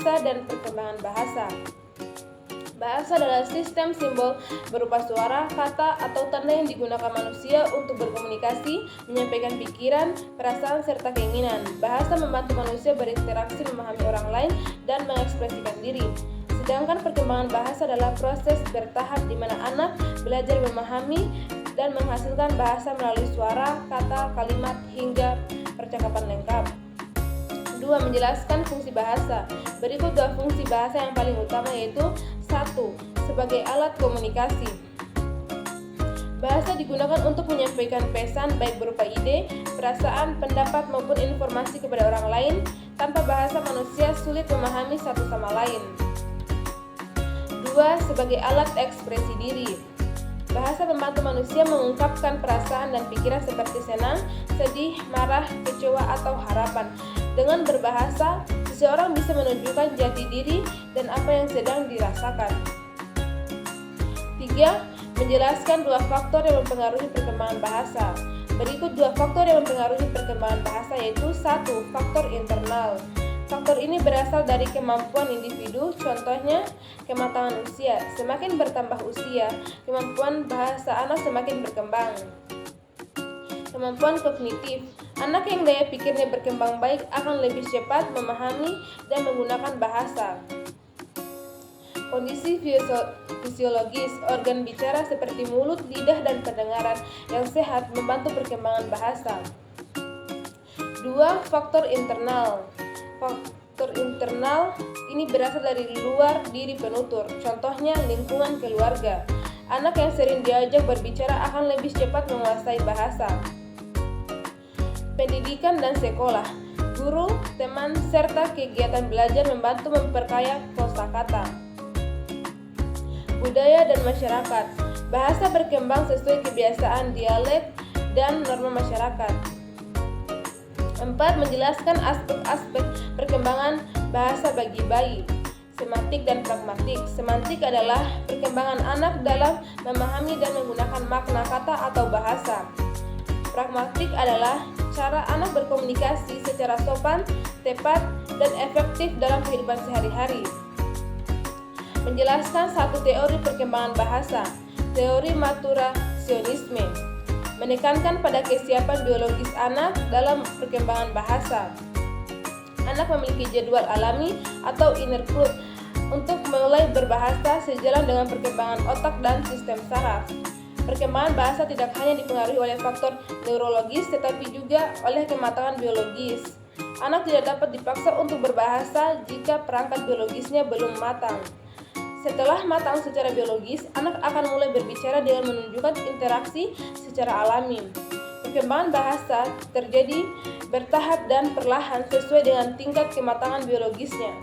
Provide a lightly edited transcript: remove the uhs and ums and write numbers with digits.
bahasa dan perkembangan bahasa. Bahasa adalah sistem simbol berupa suara, kata, atau tanda yang digunakan manusia untuk berkomunikasi, menyampaikan pikiran, perasaan, serta keinginan. Bahasa membantu manusia berinteraksi, memahami orang lain, dan mengekspresikan diri. Sedangkan perkembangan bahasa adalah proses bertahap di mana anak belajar memahami dan menghasilkan bahasa melalui suara, kata, kalimat, hingga percakapan lengkap. 2. Menjelaskan fungsi bahasa. Berikut 2 fungsi bahasa yang paling utama, yaitu 1. Sebagai alat komunikasi. Bahasa digunakan untuk menyampaikan pesan baik berupa ide, perasaan, pendapat maupun informasi kepada orang lain. Tanpa bahasa manusia sulit memahami satu sama lain. 2. Sebagai alat ekspresi diri. Bahasa membantu manusia mengungkapkan perasaan dan pikiran seperti senang, sedih, marah, kecewa, atau harapan. Dengan berbahasa, seseorang bisa menunjukkan jati diri dan apa yang sedang dirasakan. 3. Menjelaskan 2 faktor yang mempengaruhi perkembangan bahasa. Berikut 2 faktor yang mempengaruhi perkembangan bahasa, yaitu 1. Faktor internal. Faktor ini berasal dari kemampuan individu, contohnya kematangan usia. Semakin bertambah usia, kemampuan bahasa anak semakin berkembang. Kemampuan kognitif. Anak yang daya pikirnya berkembang baik akan lebih cepat memahami dan menggunakan bahasa. Kondisi fisiologis. Organ bicara seperti mulut, lidah, dan pendengaran yang sehat membantu perkembangan bahasa. 2. Faktor internal. Faktor internal ini berasal dari luar diri penutur, contohnya lingkungan keluarga. Anak yang sering diajak berbicara akan lebih cepat menguasai bahasa. Pendidikan dan sekolah. Guru, teman, serta kegiatan belajar membantu memperkaya kosakata. Budaya dan masyarakat. Bahasa berkembang sesuai kebiasaan, dialek, dan norma masyarakat. 4. Menjelaskan aspek-aspek perkembangan bahasa bagi bayi. Semantik dan pragmatik. Semantik adalah perkembangan anak dalam memahami dan menggunakan makna kata atau bahasa. Pragmatik adalah cara anak berkomunikasi secara sopan, tepat, dan efektif dalam kehidupan sehari-hari. Menjelaskan satu teori perkembangan bahasa. Teori maturasionisme menekankan pada kesiapan biologis anak dalam perkembangan bahasa. Anak memiliki jadwal alami atau inner clock untuk mulai berbahasa sejalan dengan perkembangan otak dan sistem saraf. Perkembangan bahasa tidak hanya dipengaruhi oleh faktor neurologis tetapi juga oleh kematangan biologis. Anak tidak dapat dipaksa untuk berbahasa jika perangkat biologisnya belum matang. Setelah matang secara biologis, anak akan mulai berbicara dengan menunjukkan interaksi secara alami. Perkembangan bahasa terjadi bertahap dan perlahan sesuai dengan tingkat kematangan biologisnya.